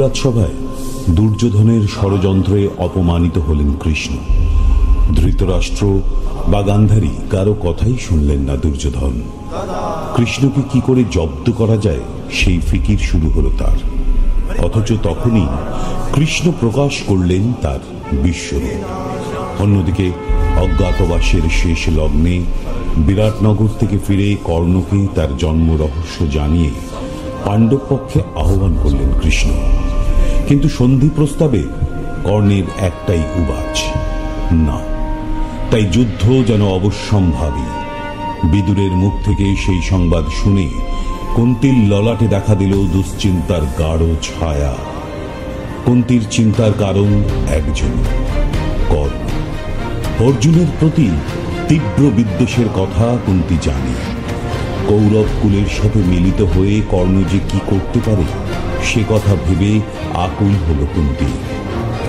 রাজসভায় দুর্যোধনের ষড়যন্ত্রে অপমানিত হলেন কৃষ্ণ। ধৃতরাষ্ট্র বা গান্ধারী কারো কথাই শুনলেন না দুর্যোধন। কৃষ্ণকে কি করে জব্দ করা যায় সেই ফিকির শুরু হলো তার। অথচ তখনই কৃষ্ণ প্রকাশ করলেন তার বিশ্বরূপ। অন্যদিকে অজ্ঞাতবাসের শেষ লগ্নে বিরাটনগর থেকে ফিরে কর্ণকে তার জন্ম রহস্য জানিয়ে পাণ্ডব পক্ষে আহ্বান করলেন কৃষ্ণ। কিন্তু সন্ধি প্রস্তাবে কর্ণের একটাই উবাচ, না। তাই যুদ্ধ যেন অবশ্যম্ভাবী। বিদুরের মুখ থেকে সেই সংবাদ শুনে কুন্তীর ললাটে দেখা দিল দুশ্চিন্তার গাঢ় ছায়া। কুন্তীর চিন্তার কারণ একজন, কর্ণ। অর্জুনের প্রতি তীব্র বিদ্বেষের কথা কুন্তী জানে। কৌরব কুলের সাথে মিলিত হয়ে কর্ণ যে কি করতে পারে সে কথা ভেবে আকুল হল কুন্তী।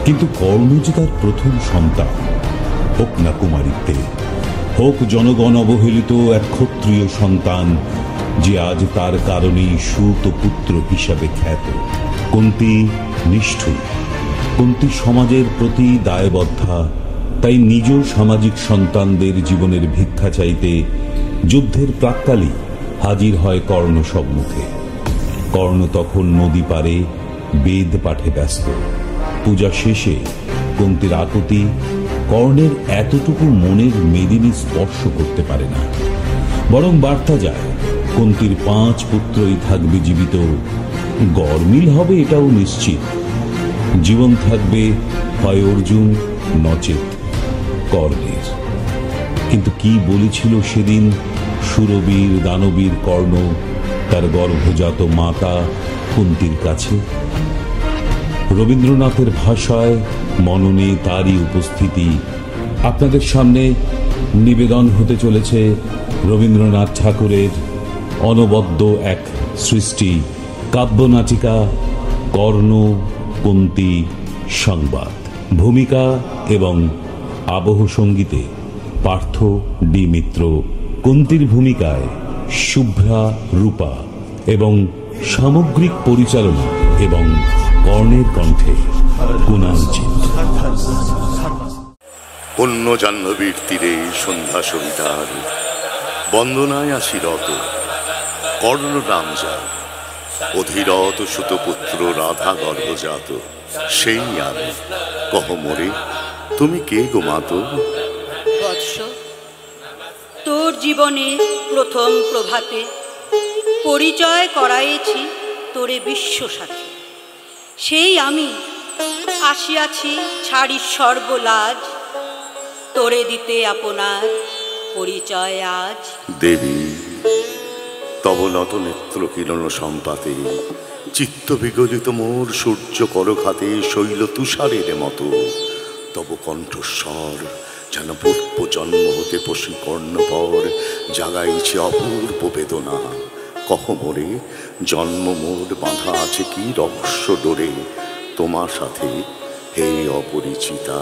কিন্তু কর্ণ যে তার প্রথম সন্তান, হোক না কুমারিত্বে, হোক জনগণ অবহেলিত এক ক্ষত্রিয় সন্তান, যে আজ তার কারণেই সুত পুত্র হিসাবে খ্যাত। কুন্তী নিষ্ঠুর, কুন্তী সমাজের প্রতি দায়বদ্ধা। তাই নিজ সামাজিক সন্তানদের জীবনের ভিক্ষা চাইতে যুদ্ধের প্রাক্কালে হাজির হয় কর্ণ সম্মুখে। কর্ণ তখন নদী পারে বেদ পাঠে ব্যস্ত। পূজা শেষে কুন্তীর আকুতি কর্ণের এতটুকু মনের মেদিনী স্পর্শ করতে পারে না। বরং বার্তা যায় কুন্তীর 5 পুত্রই থাকবে জীবিত। গরমিল হবে এটাও নিশ্চিত। জীবন থাকবে হয় অর্জুন নচেত কর্ণের। কিন্তু কি বলেছিল সেদিন সুরবীর দানবীর কর্ণ তার গর্ভজাত মাতা কুন্তীর কাছে? রবীন্দ্রনাথের ভাষায় মননে তারই উপস্থিতি। আপনাদের সামনে নিবেদন হতে চলেছে রবীন্দ্রনাথ ঠাকুরের অনবদ্য এক সৃষ্টি, কাব্যনাটিকা কর্ণ কুন্তী সংবাদ। ভূমিকা এবং আবহ সঙ্গীতে পার্থ ডি মিত্র, কুন্তীর ভূমিকায় শুভ্রা রূপা এবং সামগ্রিক পরিচালনা এবং কর্ণের কণ্ঠে কুণালজিৎ। পুণ্য জাহ্নবীর তীরে সন্ধ্যা সবিতার বন্দনায় আছি রত। কর্ণ নাম যার, অধিরত সুতপুত্র রাধা গর্ভজাত। সেই আমি, কহ মোরে তুমি কে গো মাতো? বৎস, তোর জীবনে প্রথম প্রভাতে পরিচয় করাইছি তোরে বিশ্বসাথী। সেই আমি আসিয়াছি ছাড়ি সর্বলাজ, তোরে দিতে আপনার পরিচয় আজ। দেবী তব নত নেত্র কিরণ সম্পাতে, চিত্ত বিগলিত মোর সূর্য করঘাতে শৈল তুষারের মতো। তব কণ্ঠস্বর যেন পূর্ব জন্ম হতে পশু কর্ণপর জাগাইছে অপূর্ব বেদনা। কহ মোরে জন্ম মোর বাঁধা আছে কি রহস্য ডোরে তোমার সাথে হে অপরিচিতা?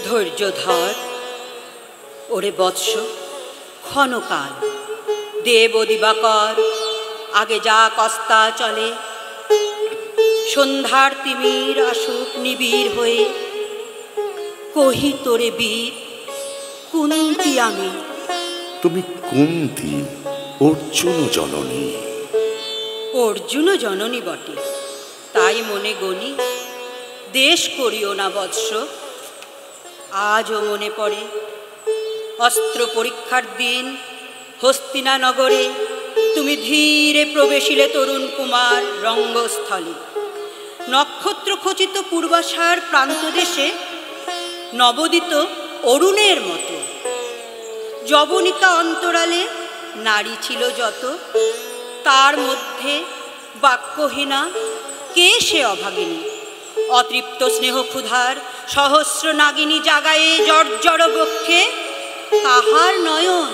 ধৈর্য ধর ওরে বৎস, ক্ষণকাল দেব দিবাকর আগে যা কস্তা চলে। সন্ধ্যার তিমির আসুক নিবিড় হয়ে, কহি তোরে বীর কুন্তী আমি। তুমি কুন্তী অর্জুন জননী। অর্জুন জননী বটে, তাই মনে গণি দেশ করিও না বৎস। আজও মনে পড়ে অস্ত্র পরীক্ষার দিন হস্তিনা নগরে তুমি ধীরে প্রবেশিলে তরুণ কুমার রঙ্গস্থলে। নক্ষত্র খচিত পূর্বাশার প্রান্তদেশে নবোদিত অরুণের মতো। যবনিকা অন্তরালে নারী ছিল যত, তার মধ্যে বাক্যহীনা কে সে অভাগিনী। অতৃপ্ত স্নেহ ক্ষুধার সহস্র নাগিনী জাগায়ে জর্জর বক্ষে, তাহার নয়ন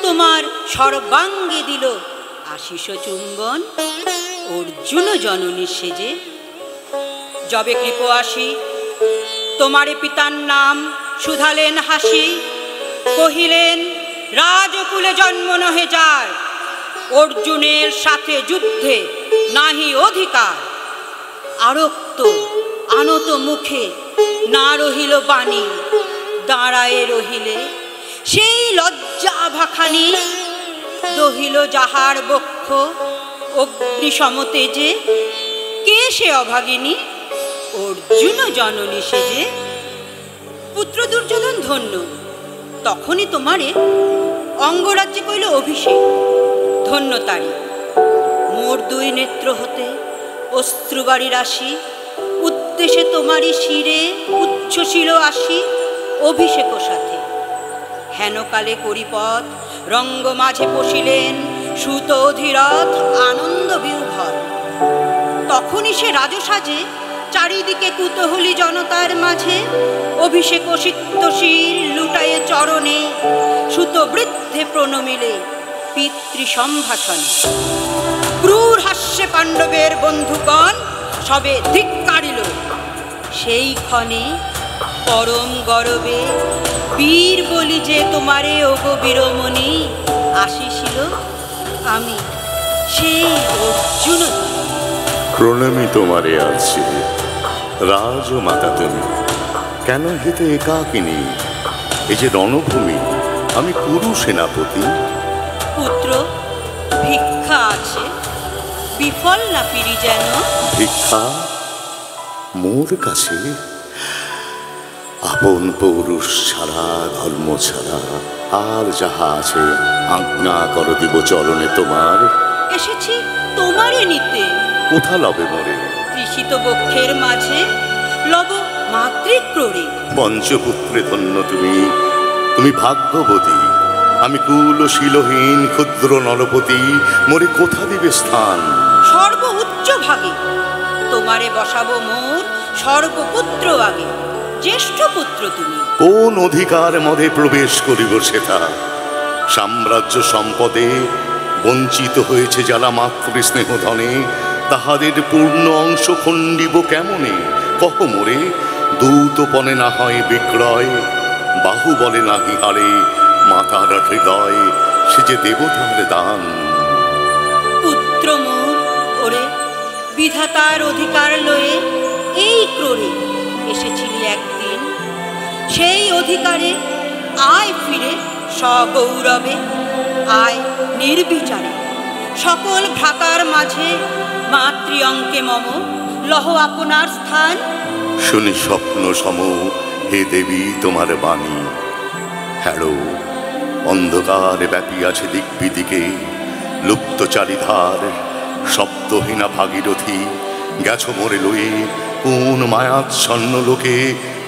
তোমার সর্বাঙ্গে দিল আশিস চুম্বন। অর্জুন জননী সেজে যবে কৃপ আসি, তোমারে পিতার নাম শুধালেন হাসি। কহিলেন রাজকুলে জন্ম নহে যার, অর্জুনের সাথে যুদ্ধে নাহি অধিকার। আরক্ত আনত মুখে না রহিল বাণী, দাঁড়ায়ে রহিলে সেই লজ্জা আভাখানি। দহিল যাহার বক্ষ অগ্নি সমতেজে, কে সে অভাগিনী অর্জুন জননী সেজে। পুত্র দুর্যোধন ধন্য, তখনই তোমারে অঙ্গরাজ্যে কইল অভিষেক। ধন্য তারি, মোর দুই নেত্র হতে অশ্রুবাড়ি রাশি, উদ্দেশ্যে তোমারই শিরে উচ্ছ্বসিল আসি অভিষেক সাথে। হেনকালে করিপথ রঙ্গ মাঝে পশিলেন, সুত অধিরথ আনন্দ বিউভর। তখনই সে রাজসাজে চারিদিকে কুতূহলী জনতার মাঝে, অভিষেক সিক্তশীল লুটায়ে চরণে, সুত বৃদ্ধে প্রণমিলে পিতৃ সম্ভাষণে। ক্রূর হাস্যে পাণ্ডবের বন্ধুগণ সবে ধিক্কারিল, সেই ক্ষণে পরম গরবে বীর বলি যে তোমারে ওগো বীরমণি আসিছিল আমি সেই অর্জুন। প্রণামী তোমারে আছি রাজমাতা, তুমি কেন হেতে একাকিনী? এই যে রণভূমি, আমি কুরু সেনাপতি। পুত্র, ভিক্ষা আছে, বিফল না ফিরি যেন। ভিক্ষা মোর কাছে? আপন পৌরুষ ছাড়া, ধর্ম ছাড়া আর যাহা আছে আজ্ঞা কর দিব চরণে তোমার। এসেছি তোমারে নিতে। কোথা লবে মোরে? তৃষিত বক্ষের মাঝে লব মাতৃক্রোড়ে। পঞ্চপুত্রে ধন্য তুমি, তুমি ভাগ্যবতী। আমি কুলশীলহীন ক্ষুদ্র নরপতি, মোরে কোথা দিবে স্থান? সর্ব উচ্চ ভাগে তোমারে বসাবো মোর সর্বপুত্র আগে। জ্যেষ্ঠ পুত্র তুমি। কোন অধিকার মধ্যে প্রবেশ করিব সেথা? সাম্রাজ্য সম্পদে বঞ্চিত হয়েছে যারা মাতৃস্নেহ ধনে, তাহাদের পূর্ণ অংশ খণ্ডিব কেমনে? কহ মোরে, দূতপনে না হয় বিক্রয়, বাহু বলে নাহি হারে মাতার হৃদয়, সে যে দেবতার দান। পুত্র মোর, ওরে বিধাতার অধিকার লয়ে এই ক্রোড়ে এসেছিলি একদিন। সেই অধিকারে আয় ফিরে সগৌরবে, আয় নির্বিচারে সকল ভ্রাতার মাঝে। মাতৃ অঙ্কে মম লহ আপনার স্থান। শুনি স্বপ্ন সম হে দেবী তোমার বাণী। হ্যালো, অন্ধকার ব্যাপী আছে দিক বিদিকে, লুপ্ত চারিধার শব্দহীনা ভাগীরথী। গেছ মোরে লয়ে কোন মায়াচ্ছন্ন লোকে,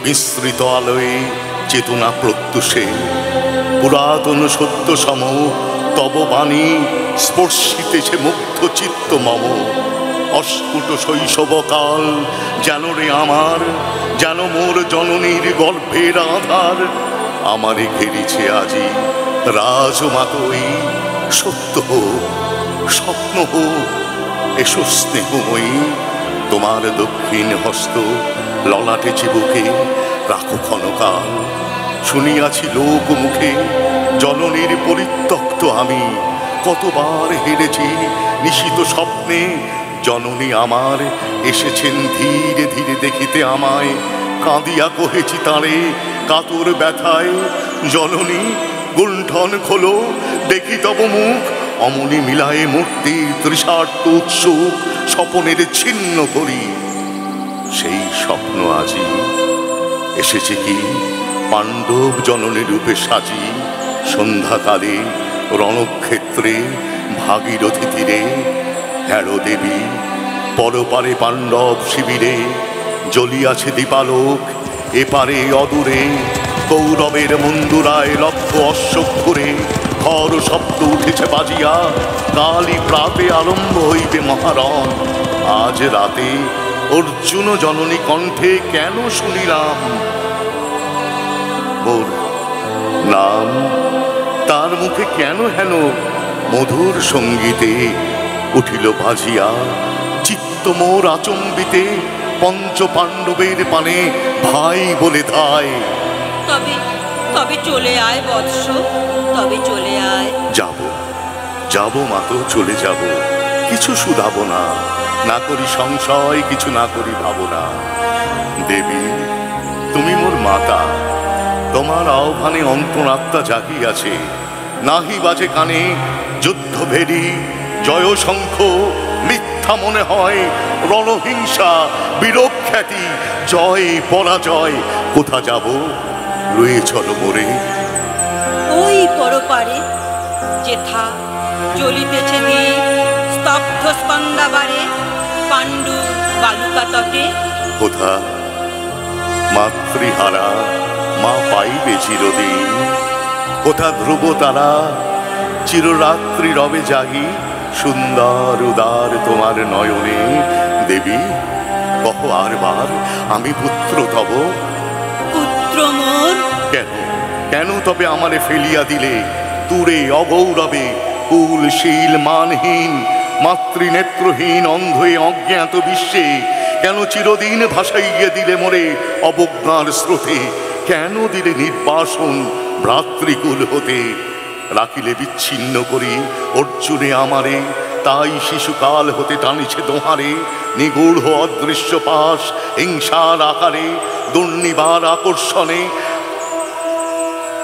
বিস্তৃত আলোয়ে চেতনা প্রত্যুষে। পুরাতন সত্য সম তব বাণী স্পর্শিতেছে মুগ্ধ চিত্ত মম। অস্ফুট শৈশবকাল যেন রে আমার, যেন মোর জননীর গর্ভের আধার। আমারে ঘেরিছে আজি রাজমাতই, সত্য হোক স্বপ্ন হোক এসো স্নেহময়ী। তোমার দক্ষিণ হস্ত ললাটে চিবুকে রাখো ক্ষণকাল। শুনিয়াছি লোক মুখে জননীর পরিত্যক্ত আমি, কতবার হেরেছি নিশিত স্বপ্নে। জননী আমার এসেছেন ধীরে ধীরে দেখিতে আমায়, কাঁদিয়া কহেছি তারে কাতর ব্যথায়। জননী গুণ্ঠন খোলো, দেখি তব মুখ, অমনি মিলায়ে মূর্তি তৃষার্ত উৎসুক স্বপনের ছিন্ন করি। সেই স্বপ্ন আজি এসেছে কি পাণ্ডব জননী রূপে সাজি। সন্ধ্যাকালে রণক্ষেত্রে ভাগীরথী তীরে, হ্যারো দেবী পরপারে পাণ্ডব শিবিরে। জ্বলিয়াছে দীপালোক এপারে অদূরে, কৌরবের মন্দুরায় লক্ষ অশ্বক্ষরে। খর শব্দ উঠেছে বাজিয়া, কালী প্রাতে আরম্ভ হইবে মহারণ। আজ রাতে অর্জুন জননী কণ্ঠে কেন শুনিলাম মোর নাম? তার মুখে কেন হেন মধুর সঙ্গীতে উঠিল বাজিয়া। চিত্ত মোর আচম্বিতে, পঞ্চ পাণ্ডবের পানে ভাই বলে ধায়। তবে তবে চলে আয় বৎস, তবে চলে আয়। যাব যাব মাতো, চলে যাব, কিছু শুধাবো না, না করি সংশয়, কিছু না করি ভাবনা। দেবী তুমি মোর মাতা, তোমার আহ্বানে অন্তরাত্মা জাগিয়াছে। নাহি বাজে কানে যুদ্ধ ভেরি, জয় শঙ্খ, মিথ্যা মনে হয় রণহিংসা, বীরখ্যাতি, জয় পরাজয়। কোথা যাব রয়ে চলো মোরে। ওই পরপারে যেথা জ্বলিতেছে দ্বীপ, স্তব্ধ স্পন্দাবারে পাণ্ডু বালুকা তটে। কোথা মাতৃহারা মা পাইবে চিরদিন, কোথা ধ্রুব তারা চিররাত্রি রবে জাগি, সুন্দর উদার তোমার নয়নে। দেবী কহ আরবার আমি পুত্র তব। পুত্র মোর? কেন কেন তবে আমারে ফেলিয়া দিলে দূরে অগৌরবে, কুলশীল মানহীন মাতৃনেত্রহীন অন্ধে অজ্ঞাত বিশ্বে? কেন চিরদিন ভাসাইয়া দিলে মোরে অবজ্ঞার স্রোতে? কেন দিলে নির্বাসন ভ্রাতৃকুল হতে? রাখিলে বিচ্ছিন্ন করি অর্জুনে আমারে, তাই শিশুকাল হতে টানিছে দোহারে। নিগূঢ় অদৃশ্য পাশ হিংসার আকারে, দুর্নিবার আকর্ষণে।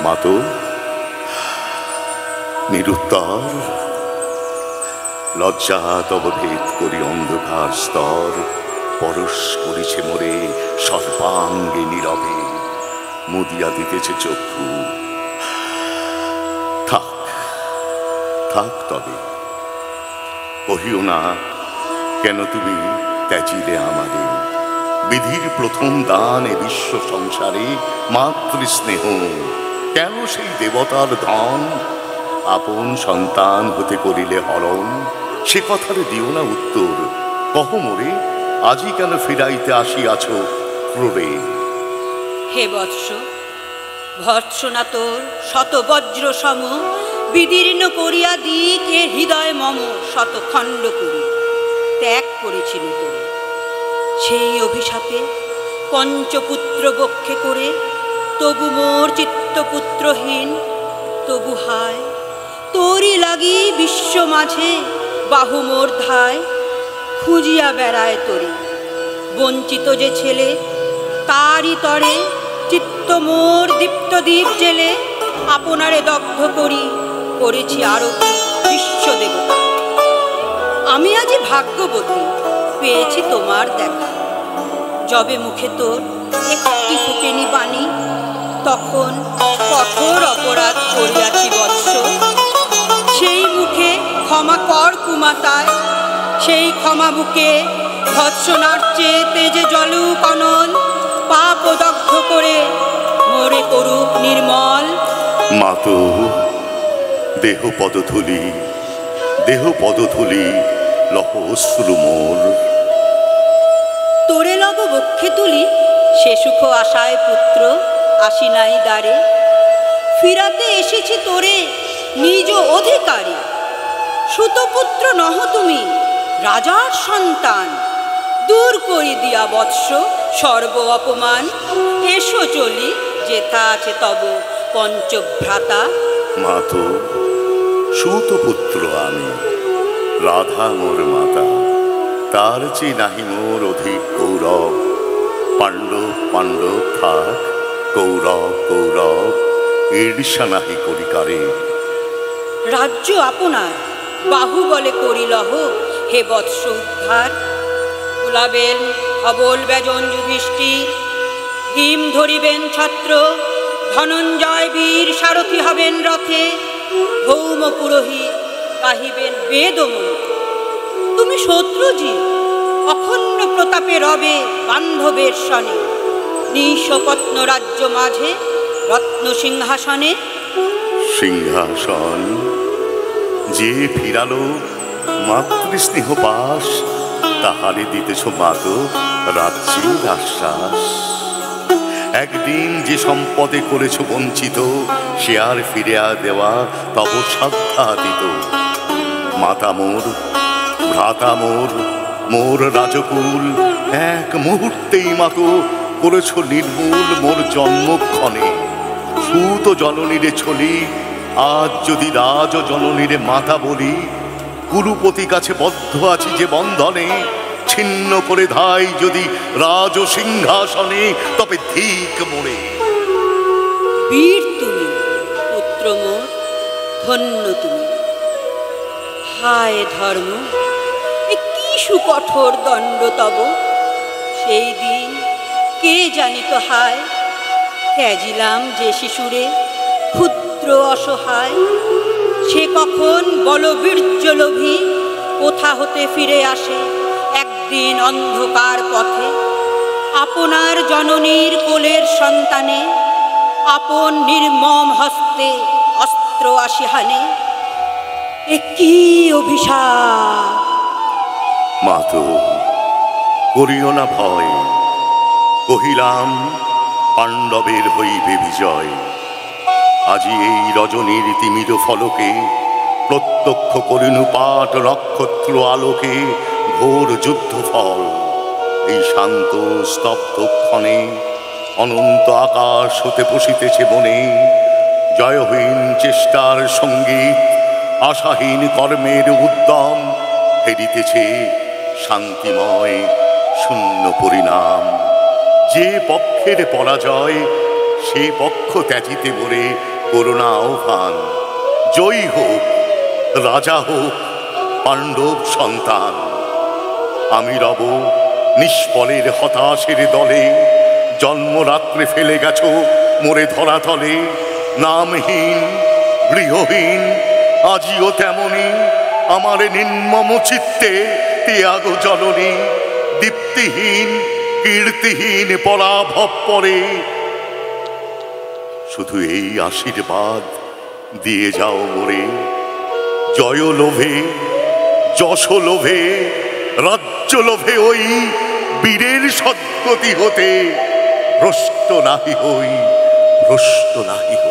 মাতো নিরুত্তর, লজ্জা তব ভেদ করি অন্ধকার স্তর। পরশ করিছে মোরে সর্বাঙ্গে নীরবে, মুদিয়া দিতেছে চক্ষু। থাক থাক তবে কহিও না কেন তুমি ত্যাজিলে আমারে। বিধির প্রথম দান এ বিশ্ব সংসারে মাতৃস্নেহ। কেন সেই দেবতার ধন আপন সন্তান হতে করিলে হরণ? সে কথারে দিও না উত্তর, কহ মোরে আজি কেন ফিরাইতে আসিয়াছ ক্রোড়ে? হে বৎস, ভর্ৎসনা তোর শত বজ্র সম, বিদীর্ণ করিয়া দিক এ হৃদয় মম শত খণ্ড করি। ত্যাগ করেছিল তোর সেই অভিশাপে পঞ্চপুত্র বক্ষে করে, তবু মোর চিত্তপুত্রহীন। তবু হায় তোরই লাগি বিশ্ব মাঝে বাহু মোর ধায়, খুঁজিয়া বেড়ায় তোরে। বঞ্চিত যে ছেলে তারই তরে চিত্ত মোর দীপ্ত দ্বীপ জেলে, আপনারে দগ্ধ করি করেছি আরতি বিশ্ব দেবতা। আমি আজি ভাগ্যবতী পেয়েছি তোমার দেখা। যবে মুখে তোর একটি ফুটেনি বাণী, তখন কঠোর অপরাধ করিয়াছি বৎস। সেই মুখে ক্ষমা কর কুমাতায়, সেই ক্ষমা বুকে ভৎসনার চেয়ে তেজে জলুক অনল। পাপ দগ্ধ করে মোরে করুক নির্মল। মাতো দেহ পদধূলি, দেহ পদধূলি লহ অশ্রু মোর। তোরে লব বক্ষে তুলি, সে সুখ আশায় পুত্র আসি নাই দ্বারে। ফিরাতে এসেছি তোরে নিজ অধিকারে। সুতপুত্র নহ তুমি, রাজার সন্তান। দূর করি দিয়া বৎস সর্ব অপমান। এসো চলি যেথা আছে তব পঞ্চভ্রাতা। মাতো সুতপুত্র আমি, রাধা মোর মাতা। তার চেয়ে নাহি মোর অধিক গৌরব। পাণ্ডব পাণ্ডব থাক, কৌরব কৌরব ঈর্ষা নাহি করি কারে। রাজ্য আপনার বাহু বলে করিলহ হে বৎস উদ্ধার। ভুলাবেন অবল বেজন যুধিষ্ঠির, ভীম ধরিবেন ছত্র, ধনঞ্জয় বীর সারথি হবেন রথে। ভৌম পুরোহিত গাহিবেন বেদমন্ত্র। তুমি শত্রুজি অখণ্ড প্রতাপে রবে বান্ধবের সনে। নিঃস্বপত্ন রাজ্য মাঝে রত্ন সিংহাসনে। সিংহাসন যে ফিরালো মাতৃস্নেহ পাশ, তাহারে দিতেছ মাতো রাজ্যের আশ্বাস। একদিন যে সম্পদে করেছ বঞ্চিত, সে আর ফিরিয়া দেওয়া তব সাধ্যাতীত। মাতা মোর, ভ্রাতা মোর, মোর রাজকুল এক মুহূর্তেই মাতো করেছ নির্মূল মোর জন্মক্ষণে। সুত জননীরে ছলি আজ যদি রাজ জননীর মাতা বলি, কুরুপতি কাছে বদ্ধ আছি যে বন্ধনে, ছিন্ন করে ধাই যদি রাজ সিংহাসনে, তবে ধিক মোরে। বীর তুমি পুত্র মোর, ধন্য তুমি। হায় ধর্ম, এ কি সুকঠোর দণ্ড তব। সেই দিন কে জানিত হায়, ত্যাজিলাম যে শিশুরে ক্ষুদ্র অসহায়। সে কখন বলবীর্য লোভী, কোথা হতে ফিরে আসে একদিন অন্ধকার পথে। আপনার জননীর কোলের সন্তানে, আপন নির্মম হস্তে অস্ত্র আসি হানে। এ কি অভিশাপ! মাতো, করিও না ভয়, কহিলাম পাণ্ডবের হইবে বিজয়। আজি এই রজনীর তিমির ফলকে, প্রত্যক্ষ করিনু পাট নক্ষত্র আলোকে ঘোর যুদ্ধ ফল। এই শান্ত স্তব্ধ ক্ষণে অনন্ত আকাশ হতে পশিতেছে বনে। জয়হীন চেষ্টার সঙ্গীত, আশাহীন কর্মের উদ্যম, ফেরিতেছে শান্তিময় শূন্য পরিণাম। যে পক্ষের পরাজয়, সে পক্ষ ত্যাজিতে মোরে করুণা আহ্বান। জয়ী হোক, রাজা হোক পাণ্ডব সন্তান। আমি রব নিষ্ফলের হতাশের দলে, জন্মরাত্রে ফেলে গেছ মোরে ধরাতলে। নামহীন গৃহহীন আজিও তেমনি, আমার নির্মম চিত্তে ত্যাগ জননী। দীপ্তিহীন কীর্তিহীন পরাভব পরে, শুধু এই আশীর্বাদ দিয়ে যাও মোরে। জয় লোভে, যশ লোভে, রাজ্য লোভে ওই বীরের সদ্গতি হতে ভ্রষ্ট নাহি হই, ভ্রষ্ট নাহি হই।